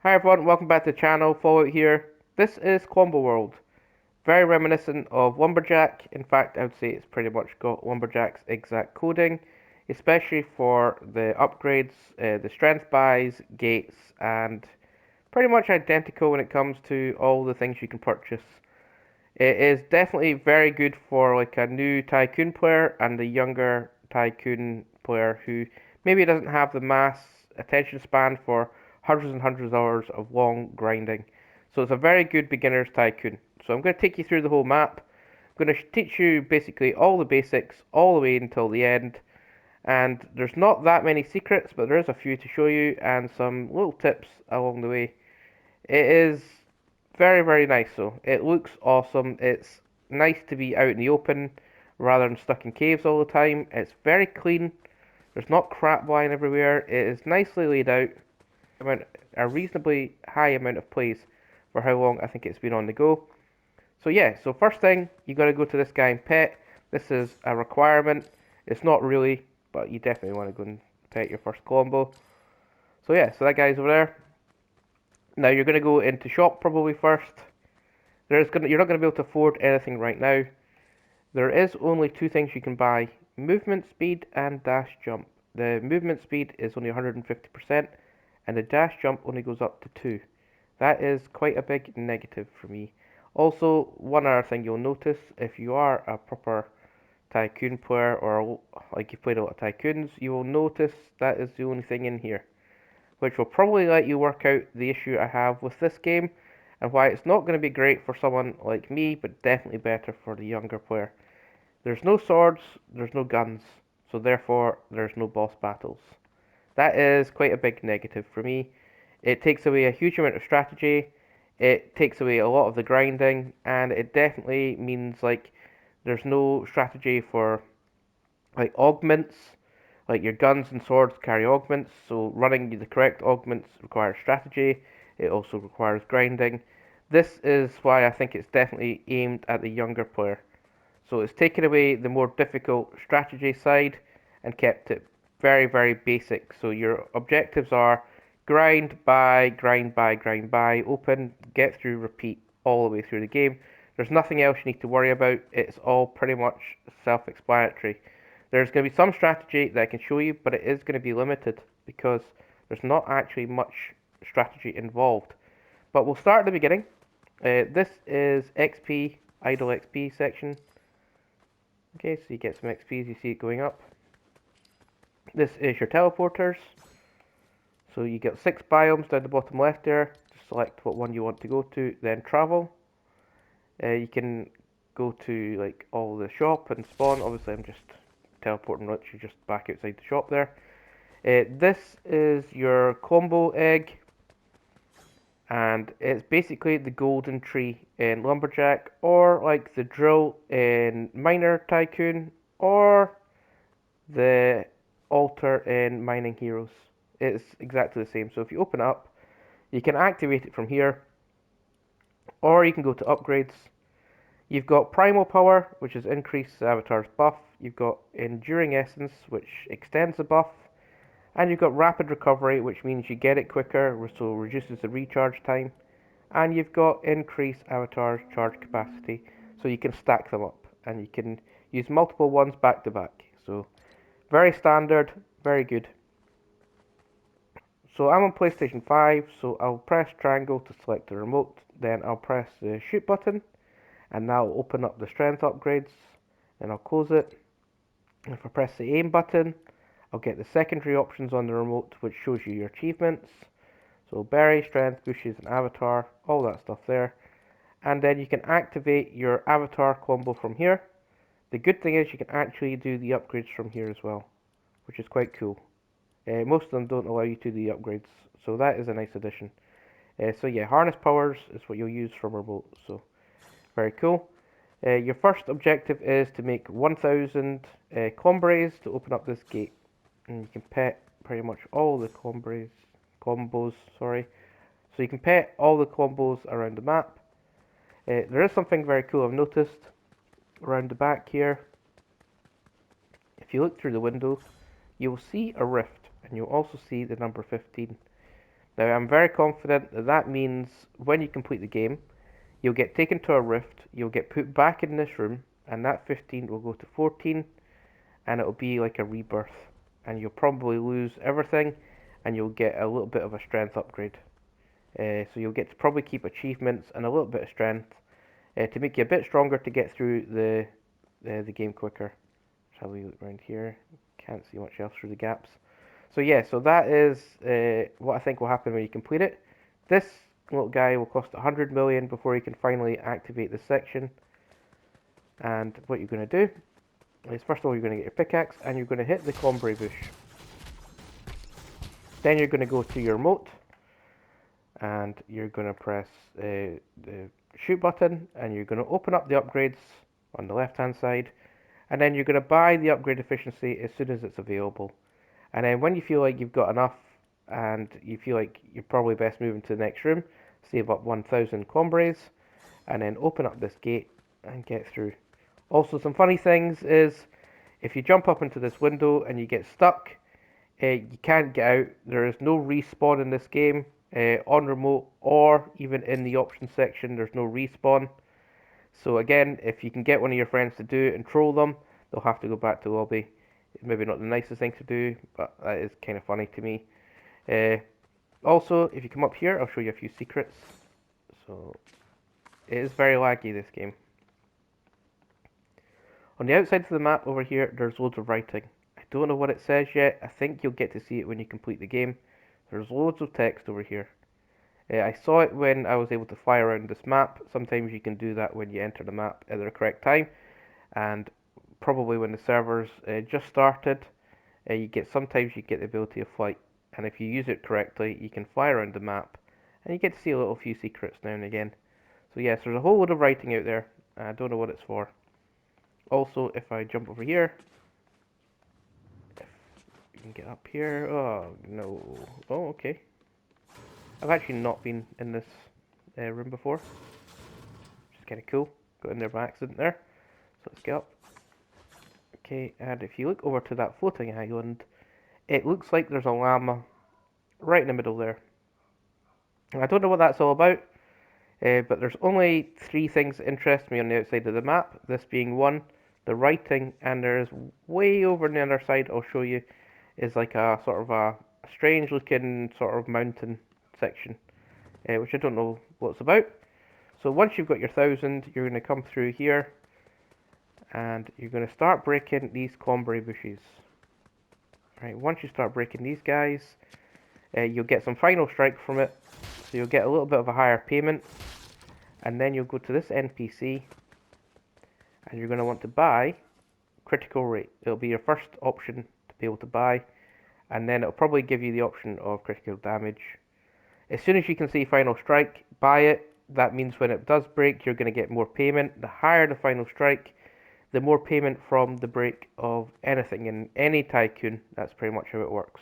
Hi everyone, welcome back to the channel, Fallout here. This is Klombo World. Very reminiscent of Lumberjack. In fact, I would say it's pretty much got Lumberjack's exact coding, especially for the upgrades, the strength buys, gates, and pretty much identical when it comes to all the things you can purchase. It is definitely very good for like a new tycoon player and a younger tycoon player who maybe doesn't have the mass attention span for hundreds and hundreds of hours of long grinding. So it's a very good beginner's tycoon. So I'm going to take you through the whole map. I'm going to teach you basically all the basics all the way until the end. And there's not that many secrets, but there is a few to show you and some little tips along the way. It is very, very nice though. It looks awesome. It's nice to be out in the open rather than stuck in caves all the time. It's very clean. There's not crap lying everywhere. It is nicely laid out. A reasonably high amount of plays for how long I think it's been on the go. So yeah, so first thing, you got to go to this guy and pet. This is a requirement. It's not really, but you definitely want to go and pet your first Klombo. So yeah, so that guy's over there. Now you're going to go into shop probably first. You're not going to be able to afford anything right now. There is only two things you can buy: movement speed and dash jump. The movement speed is only 150%, and the dash jump only goes up to 2. That is quite a big negative for me. Also, one other thing you'll notice if you are a proper tycoon player or like you've played a lot of tycoons, you will notice that is the only thing in here, which will probably let you work out the issue I have with this game and why it's not going to be great for someone like me, but definitely better for the younger player. There's no swords, there's no guns, so therefore there's no boss battles. That is quite a big negative for me. It takes away a huge amount of strategy, it takes away a lot of the grinding, and it definitely means like there's no strategy for like augments. Like your guns and swords carry augments, so running the correct augments requires strategy. It also requires grinding. This is why I think it's definitely aimed at the younger player. So it's taken away the more difficult strategy side and kept it very, very basic. So your objectives are grind, buy, grind, buy, open, get through, repeat all the way through the game. There's nothing else you need to worry about. It's all pretty much self-explanatory. There's going to be some strategy that I can show you, but it is going to be limited because there's not actually much strategy involved. But we'll start at the beginning. This is XP, idle XP section. Okay, so you get some XP as you see it going up. This is your teleporters. So you get 6 biomes down the bottom left there. Just select what one you want to go to, then travel. You can go to like all the shop and spawn. Obviously I'm just teleporting literally just back outside the shop there. This is your Klombo egg, and it's basically the golden tree in Lumberjack, or like the drill in Miner Tycoon, or the altar in Mining Heroes. It's exactly the same. So if you open it up, you can activate it from here, or you can go to upgrades. You've got Primal Power, which is increased the avatar's buff. You've got Enduring Essence, which extends the buff. And you've got Rapid Recovery, which means you get it quicker, so reduces the recharge time. And you've got Increased Avatar's charge capacity, so you can stack them up. And you can use multiple ones back to back. So, very standard, very good. So I'm on PlayStation 5, so I'll press triangle to select the remote. Then I'll press the shoot button, and that'll open up the strength upgrades. Then I'll close it. If I press the aim button, I'll get the secondary options on the remote, which shows you your achievements. So berry, strength, bushes, and avatar, all that stuff there. And then you can activate your avatar combo from here. The good thing is you can actually do the upgrades from here as well, which is quite cool. Most of them don't allow you to do the upgrades, so that is a nice addition. So yeah, harness powers is what you'll use from remote, so very cool. Your first objective is to make 1,000 combos to open up this gate. And you can pet pretty much all the combos, sorry. So you can pet all the combos around the map. There is something very cool I've noticed around the back here. If you look through the window, you will see a rift, and you'll also see the number 15. Now I'm very confident that that means when you complete the game, you'll get taken to a rift, you'll get put back in this room, and that 15 will go to 14, and it'll be like a rebirth. And you'll probably lose everything, and you'll get a little bit of a strength upgrade. So you'll get to probably keep achievements and a little bit of strength to make you a bit stronger to get through the game quicker. Shall we look around here? Can't see much else through the gaps. So yeah, so that is what I think will happen when you complete it. This little guy will cost 100 million before you can finally activate this section. And what you're going to do is, first of all, you're going to get your pickaxe and you're going to hit the Klombo bush. Then you're going to go to your remote and you're going to press the shoot button and you're going to open up the upgrades on the left hand side, and then you're going to buy the upgrade efficiency as soon as it's available. And then when you feel like you've got enough and you feel like you're probably best moving to the next room, save up 1000 Klombos and then open up this gate and get through. Also, some funny things is if you jump up into this window and you get stuck, you can't get out. There is no respawn in this game. On remote or even in the options section, there's no respawn. So again, if you can get one of your friends to do it and troll them, they'll have to go back to lobby. It's maybe not the nicest thing to do, but that is kind of funny to me. Also, if you come up here, I'll show you a few secrets. So, it is very laggy, this game. On the outside of the map over here, there's loads of writing. I don't know what it says yet. I think you'll get to see it when you complete the game. There's loads of text over here. I saw it when I was able to fly around this map. Sometimes you can do that when you enter the map at the correct time. And probably when the servers just started, sometimes you get the ability of flight. And if you use it correctly, you can fly around the map. And you get to see a little few secrets now and again. So yes, there's a whole load of writing out there. I don't know what it's for. Also, if I jump over here, if you can get up here. Oh, no. Oh, okay. I've actually not been in this room before. Which is kind of cool. Got in there by accident there. So let's get up. Okay, and if you look over to that floating island, it looks like there's a llama right in the middle there. I don't know what that's all about, but there's only 3 things that interest me on the outside of the map. This being one, the writing, and there's way over on the other side, I'll show you, is like a sort of a strange looking sort of mountain section, which I don't know what it's about. So once you've got your 1000, you're going to come through here, and you're going to start breaking these Klombo bushes. Right, once you start breaking these guys, you'll get some final strike from it, so you'll get a little bit of a higher payment, and then you'll go to this NPC, and you're going to want to buy critical rate. It'll be your first option to be able to buy, and then it'll probably give you the option of critical damage. As soon as you can see final strike, buy it. That means when it does break, you're going to get more payment. The higher the final strike, the more payment from the break of anything in any tycoon. That's pretty much how it works.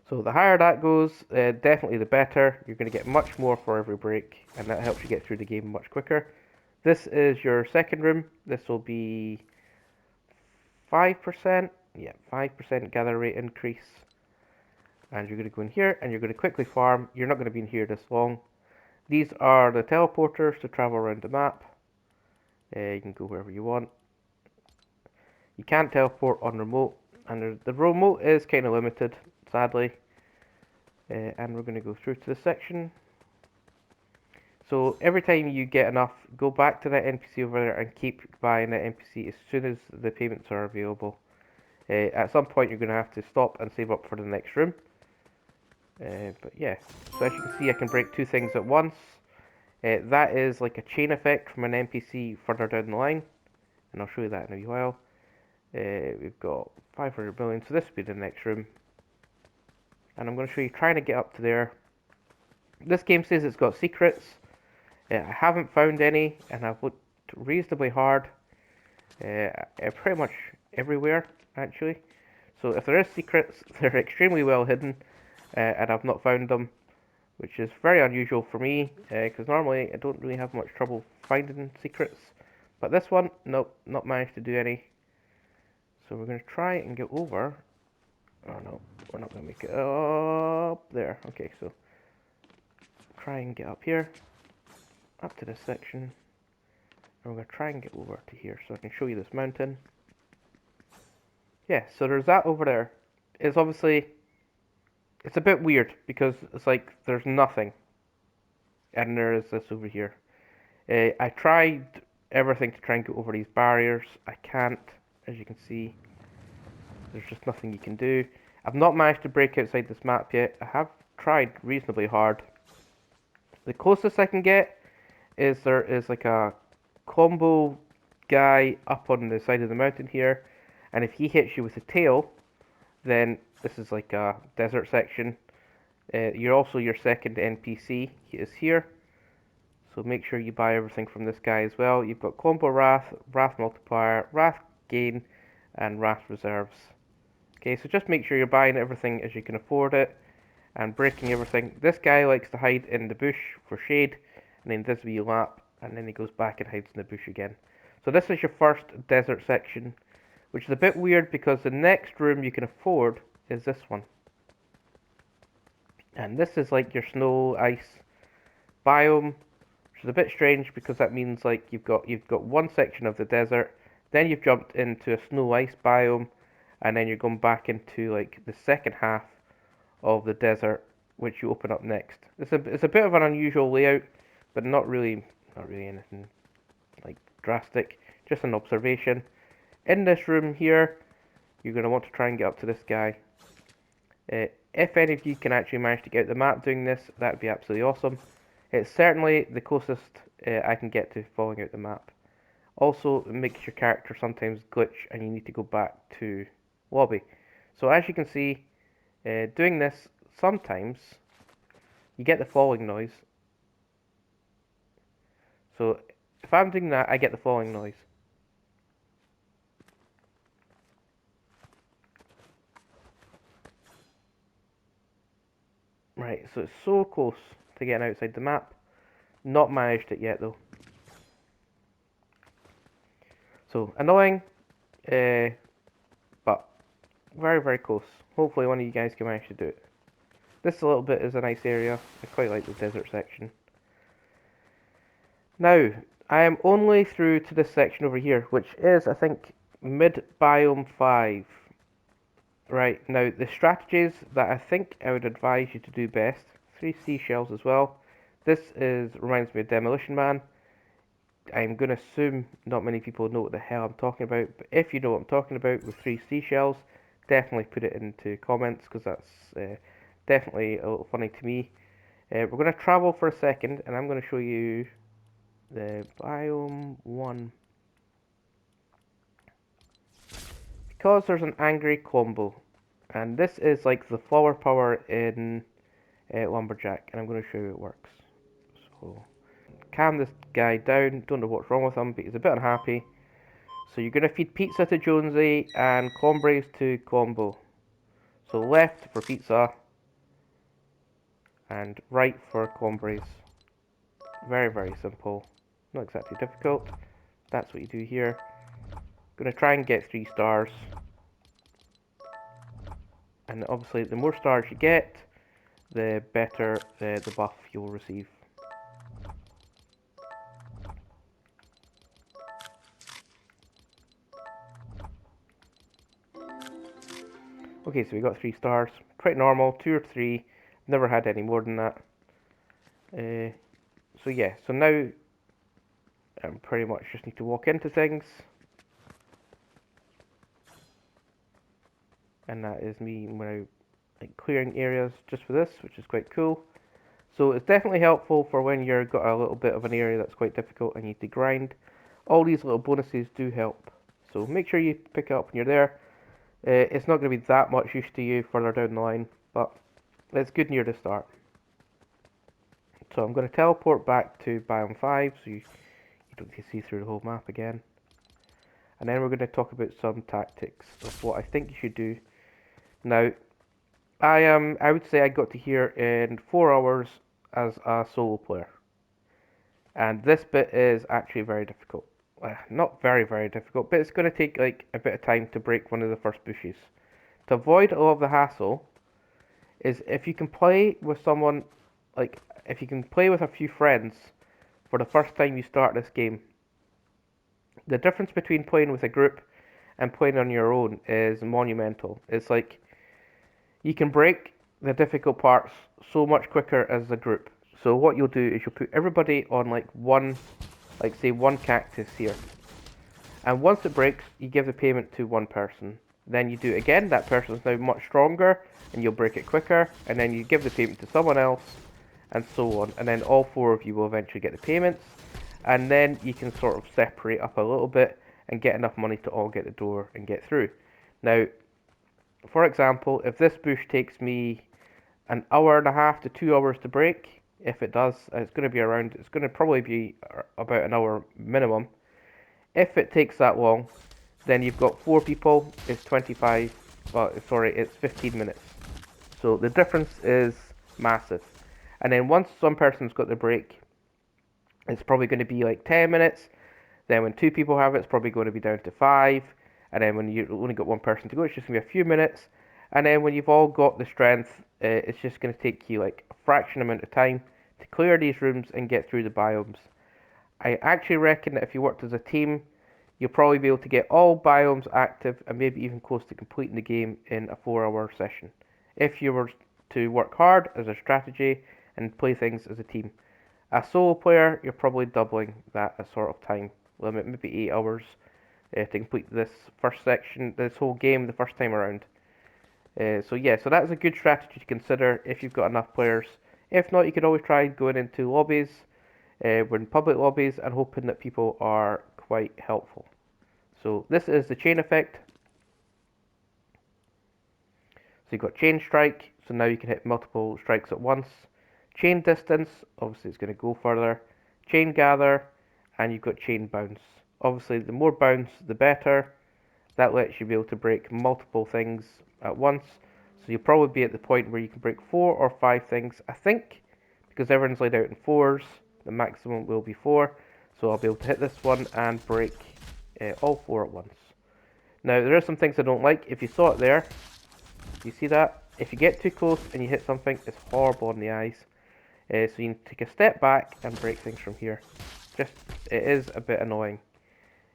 So the higher that goes, definitely the better. You're going to get much more for every break, and that helps you get through the game much quicker. This is your second room. This will be 5%. Yeah, 5% gather rate increase. And you're going to go in here, and you're going to quickly farm. You're not going to be in here this long. These are the teleporters to travel around the map. You can go wherever you want. You can't teleport on remote, and the remote is kind of limited, sadly. And we're going to go through to this section. So every time you get enough, go back to that NPC over there and keep buying that NPC as soon as the payments are available. At some point you're going to have to stop and save up for the next room. But yeah, so as you can see, I can break 2 things at once. That is like a chain effect from an NPC further down the line, and I'll show you that in a wee while. We've got 500 million, so this will be the next room. And I'm going to show you trying to get up to there. This game says it's got secrets. I haven't found any, and I've looked reasonably hard. Pretty much everywhere, actually. So if there is secrets, they're extremely well hidden, and I've not found them, which is very unusual for me, because normally I don't really have much trouble finding secrets. But this one, nope, not managed to do any. So we're going to try and get over Oh no, we're not gonna make it up there. Okay, so try and get up here, up to this section, and we're gonna try and get over to here so I can show you this mountain. Yeah, so there's that over there. It's obviously, it's a bit weird because it's like there's nothing, and there is this over here. I tried everything to try and get over these barriers. I can't, as you can see. There's just nothing you can do. I've not managed to break outside this map yet. I have tried reasonably hard. The closest I can get is there is like a Klombo guy up on the side of the mountain here, and if he hits you with a tail, then this is like a desert section. You're also your second NPC. He is here, so make sure you buy everything from this guy as well. You've got Combo Wrath, Wrath Multiplier, Wrath Gain, and Wrath Reserves. Okay, so just make sure you're buying everything as you can afford it and breaking everything. This guy likes to hide in the bush for shade, and then does wee lap, and then he goes back and hides in the bush again. So this is your first desert section, which is a bit weird because the next room you can afford is this one. And this is like your snow ice biome, which is a bit strange because that means like you've got one section of the desert, then you've jumped into a snow ice biome, and then you're going back into like the second half of the desert, which you open up next. It's a bit of an unusual layout, but not really anything like drastic. Just an observation. In this room here, you're going to want to try and get up to this guy. If any of you can actually manage to get out the map doing this, that would be absolutely awesome. It's certainly the closest I can get to falling out the map. Also, it makes your character sometimes glitch and you need to go back to lobby. So as you can see, doing this, sometimes you get the falling noise. So if I'm doing that, I get the falling noise. Right, so it's so close to getting outside the map. Not managed it yet though. So annoying, but very, very close. Hopefully one of you guys can manage to do it. This little bit is a nice area. I quite like the desert section. Now, I am only through to this section over here, which is, I think, mid-biome 5. Right, now the strategies that I think I would advise you to do best, 3 seashells as well. This reminds me of Demolition Man. I'm going to assume not many people know what the hell I'm talking about, but if you know what I'm talking about with 3 seashells, definitely put it into comments, because that's definitely a little funny to me. We're going to travel for a second, and I'm going to show you the biome 1. Because there's an angry Klombo, and this is like the flower power in Lumberjack, and I'm going to show you how it works. So, calm this guy down, don't know what's wrong with him, but he's a bit unhappy. So you're going to feed pizza to Jonesy and cornbread to Klombo. So left for pizza, and right for cornbread. Very, very simple. Not exactly difficult. That's what you do here. Going to try and get 3 stars. And obviously the more stars you get, the better the buff you'll receive. Okay, so we got 3 stars. Pretty normal, 2 or 3. Never had any more than that. So yeah, so now I pretty much just need to walk into things. And that is me now like clearing areas just for this, which is quite cool. So it's definitely helpful for when you've got a little bit of an area that's quite difficult and you need to grind. All these little bonuses do help. So make sure you pick it up when you're there. It's not going to be that much use to you further down the line, but it's good near the start. So I'm going to teleport back to biome 5 so you don't get to see through the whole map again. And then we're going to talk about some tactics of what I think you should do. Now, I would say I got to here in 4 hours as a solo player. And this bit is actually very difficult. Not very, very difficult, but it's going to take like a bit of time to break one of the first bushes. To avoid a lot of the hassle, is if you can play with someone, like if you can play with a few friends for the first time you start this game. The difference between playing with a group and playing on your own is monumental. It's like you can break the difficult parts so much quicker as a group. So what you'll do is you'll put everybody on like one, like say one cactus here. And once it breaks, you give the payment to one person. Then you do it again, that person's now much stronger, and you'll break it quicker, and then you give the payment to someone else, and so on. And then all four of you will eventually get the payments, and then you can sort of separate up a little bit and get enough money to all get the door and get through. Now, for example, if this bush takes me an hour and a half to 2 hours to break, if it does, it's going to probably be about an hour minimum. If it takes that long, then you've got four people, it's 25, well, sorry, it's 15 minutes. So the difference is massive. And then once some person's got the break, it's probably going to be like 10 minutes. Then when two people have it, it's probably going to be down to 5. And then when you've only got one person to go, it's just going to be a few minutes. And then when you've all got the strength, it's just going to take you like a fraction amount of time to clear these rooms and get through the biomes. I actually reckon that if you worked as a team, you'll probably be able to get all biomes active and maybe even close to completing the game in a 4 hour session. If you were to work hard as a strategy and play things as a team. A solo player, you're probably doubling that sort of time limit, maybe 8 hours to complete this first section, this whole game the first time around. So yeah, so that's a good strategy to consider if you've got enough players. If not, you could always try going into lobbies, we're in public lobbies, and hoping that people are quite helpful. So this is the chain effect. So you've got chain strike, so now you can hit multiple strikes at once. Chain distance, obviously it's going to go further. Chain gather, and you've got chain bounce. Obviously the more bounce the better. That lets you be able to break multiple things at once. So you'll probably be at the point where you can break 4 or 5 things, I think, because everyone's laid out in 4s. The maximum will be 4. So I'll be able to hit this one and break all 4 at once. Now there are some things I don't like. If you saw it there, you see that? If you get too close and you hit something, it's horrible on the eyes. So you need to take a step back and break things from here. Just, it is a bit annoying.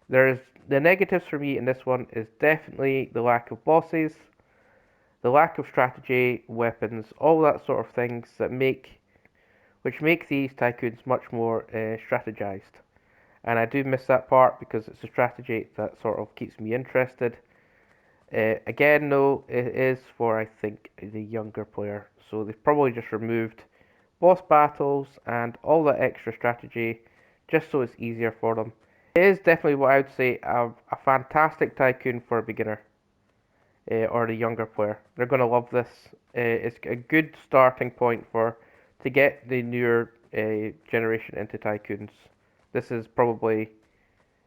There's the negatives for me in this one is definitely the lack of bosses, the lack of strategy, weapons, all that sort of things that which make these tycoons much more strategized. And I do miss that part because it's a strategy that sort of keeps me interested. Again, no, it is for I think the younger player, so they've probably just removed boss battles and all that extra strategy just so it's easier for them. It is definitely what I would say a fantastic tycoon for a beginner or the younger player. They're going to love this. It's a good starting point to get the newer generation into tycoons. This is probably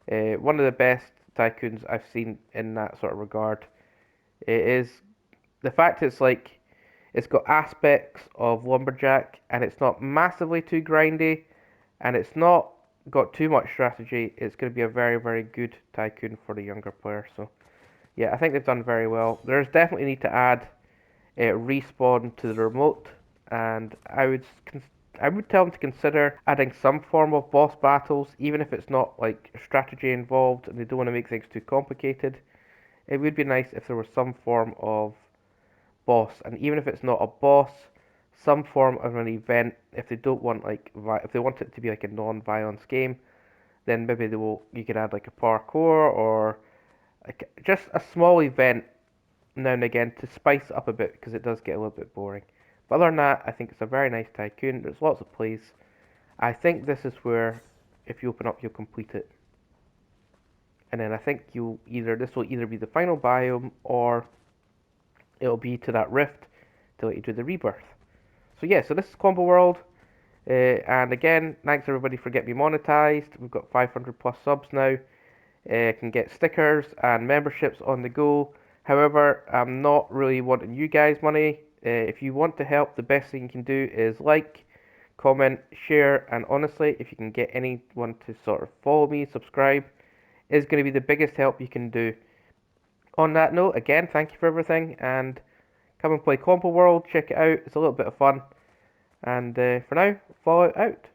one of the best tycoons I've seen in that sort of regard. It is the fact it's got aspects of Lumberjack and it's not massively too grindy and it's not got too much strategy. It's going to be a very, very good tycoon for the younger player. So yeah, I think they've done very well. There's definitely need to add respawn to the remote, and I would tell them to consider adding some form of boss battles, even if it's not like strategy involved and they don't want to make things too complicated. It would be nice if there was some form of boss, and even if it's not a boss, some form of an event. If they don't want if they want it to be like a non-violence game, then maybe you could add like a parkour or like just a small event now and again to spice it up a bit because it does get a little bit boring. But other than that, I think it's a very nice tycoon. There's lots of plays. I think this is where, if you open up, you'll complete it. And then I think this will either be the final biome or it'll be to that rift to let you do the rebirth. So yeah, so this is Klombo World. And again, thanks everybody for getting me monetized. We've got 500 plus subs now. Can get stickers and memberships on the go. However, I'm not really wanting you guys' money. If you want to help, the best thing you can do is like, comment, share, and honestly, if you can get anyone to sort of follow me, subscribe, is going to be the biggest help you can do. On that note, again, thank you for everything, and come and play Klombo World. Check it out; it's a little bit of fun. And for now, Fallout out.